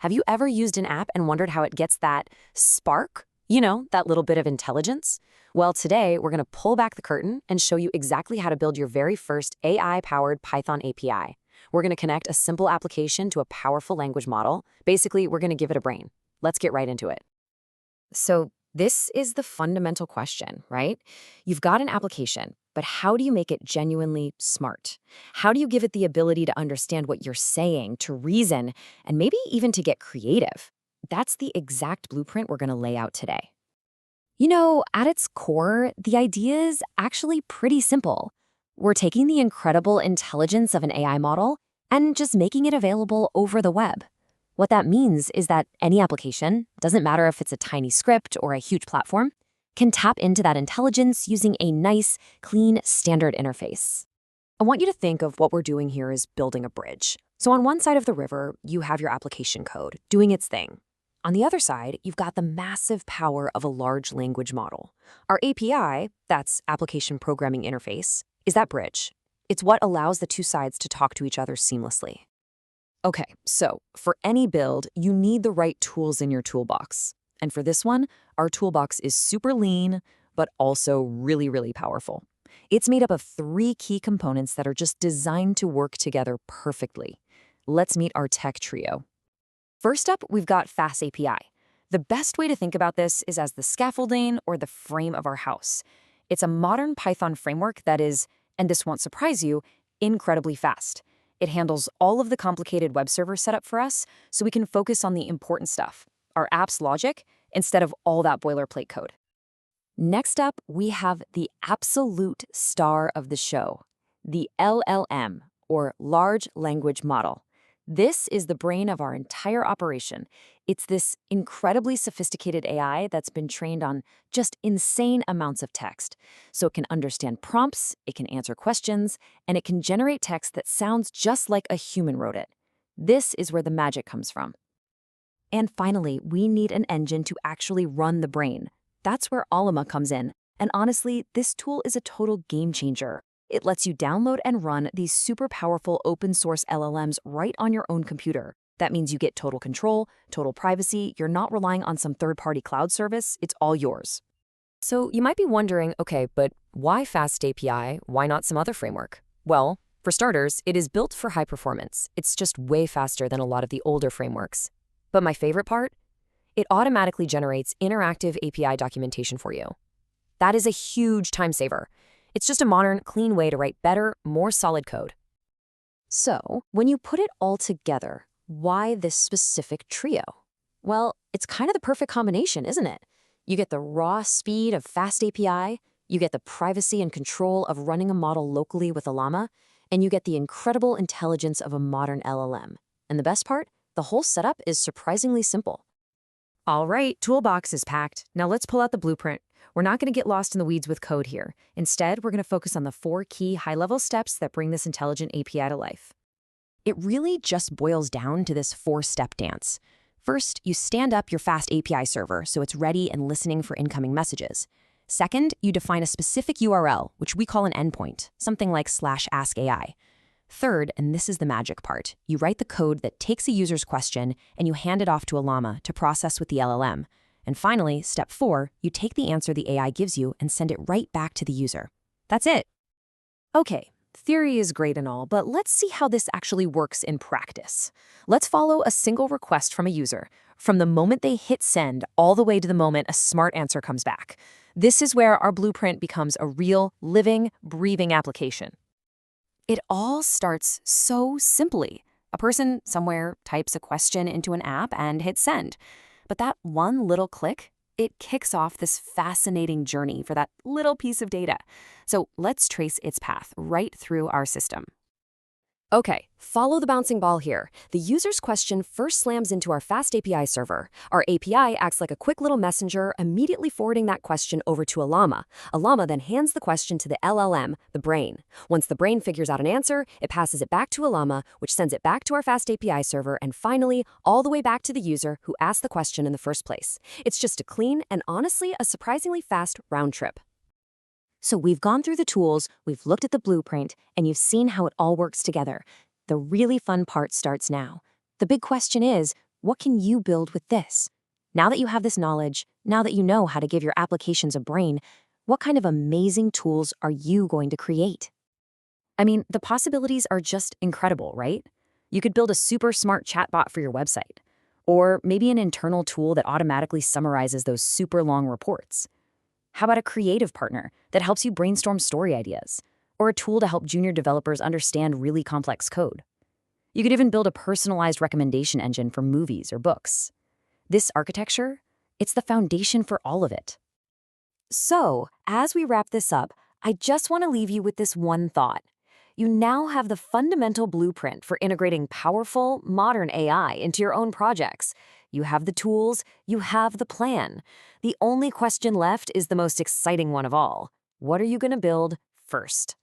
Have you ever used an app and wondered how it gets that spark? You know, that little bit of intelligence? Well, today we're going to pull back the curtain and show you exactly how to build your very first AI-powered Python API. We're going to connect a simple application to a powerful language model. Basically, we're going to give it a brain. Let's get right into it. So this is the fundamental question, right? You've got an application, but how do you make it genuinely smart? How do you give it the ability to understand what you're saying, to reason, and maybe even to get creative? That's the exact blueprint we're going to lay out today. You know, at its core, the idea is actually pretty simple. We're taking the incredible intelligence of an AI model and just making it available over the web. What that means is that any application, doesn't matter if it's a tiny script or a huge platform, can tap into that intelligence using a nice, clean, standard interface. I want you to think of what we're doing here as building a bridge. So on one side of the river, you have your application code doing its thing. On the other side, you've got the massive power of a large language model. Our API, that's Application Programming Interface, is that bridge. It's what allows the two sides to talk to each other seamlessly. Okay, so for any build, you need the right tools in your toolbox. And for this one, our toolbox is super lean, but also really, really powerful. It's made up of 3 key components that are just designed to work together perfectly. Let's meet our tech trio. First up, we've got FastAPI. The best way to think about this is as the scaffolding or the frame of our house. It's a modern Python framework that is, and this won't surprise you, incredibly fast. It handles all of the complicated web server setup for us, so we can focus on the important stuff, our app's logic, instead of all that boilerplate code. Next up, we have the absolute star of the show, the LLM, or Large Language Model. This is the brain of our entire operation. It's this incredibly sophisticated AI that's been trained on just insane amounts of text. So it can understand prompts, it can answer questions, and it can generate text that sounds just like a human wrote it. This is where the magic comes from. And finally, we need an engine to actually run the brain. That's where Llama comes in. And honestly, this tool is a total game changer. It lets you download and run these super powerful open source LLMs right on your own computer. That means you get total control, total privacy, you're not relying on some third-party cloud service, it's all yours. So you might be wondering, okay, but why FastAPI? Why not some other framework? Well, for starters, it is built for high performance. It's just way faster than a lot of the older frameworks. But my favorite part? It automatically generates interactive API documentation for you. That is a huge time saver. It's just a modern, clean way to write better, more solid code. So, when you put it all together, why this specific trio? Well, it's kind of the perfect combination, isn't it? You get the raw speed of FastAPI, you get the privacy and control of running a model locally with a llama, and you get the incredible intelligence of a modern LLM. And the best part? The whole setup is surprisingly simple. All right, toolbox is packed. Now let's pull out the blueprint. We're not going to get lost in the weeds with code here. Instead, we're going to focus on the 4 key high-level steps that bring this intelligent API to life. It really just boils down to this 4-step dance. First, you stand up your FastAPI server so it's ready and listening for incoming messages. Second, you define a specific URL, which we call an endpoint, something like /AskAI. Third, and this is the magic part, you write the code that takes a user's question and you hand it off to a llama to process with the LLM. And finally, step 4, you take the answer the AI gives you and send it right back to the user. That's it. Okay, theory is great and all, but let's see how this actually works in practice. Let's follow a single request from a user, from the moment they hit send all the way to the moment a smart answer comes back. This is where our blueprint becomes a real, living, breathing application. It all starts so simply. A person somewhere types a question into an app and hits send. But that one little click, it kicks off this fascinating journey for that little piece of data. So let's trace its path right through our system. Okay, follow the bouncing ball here. The user's question first slams into our FastAPI server. Our API acts like a quick little messenger, immediately forwarding that question over to a llama. A llama then hands the question to the LLM, the brain. Once the brain figures out an answer, it passes it back to a llama, which sends it back to our FastAPI server, and finally, all the way back to the user who asked the question in the first place. It's just a clean and honestly a surprisingly fast round trip. So we've gone through the tools, we've looked at the blueprint, and you've seen how it all works together. The really fun part starts now. The big question is, What can you build with this? Now that you have this knowledge, now that you know how to give your applications a brain, what kind of amazing tools are you going to create? I mean, the possibilities are just incredible, right? You could build a super smart chatbot for your website, or maybe an internal tool that automatically summarizes those super long reports. How about a creative partner that helps you brainstorm story ideas, or a tool to help junior developers understand really complex code? You could even build a personalized recommendation engine for movies or books. This architecture, it's the foundation for all of it. So, as we wrap this up, I just want to leave you with this one thought. You now have the fundamental blueprint for integrating powerful, modern AI into your own projects. You have the tools, you have the plan. The only question left is the most exciting one of all. What are you going to build first?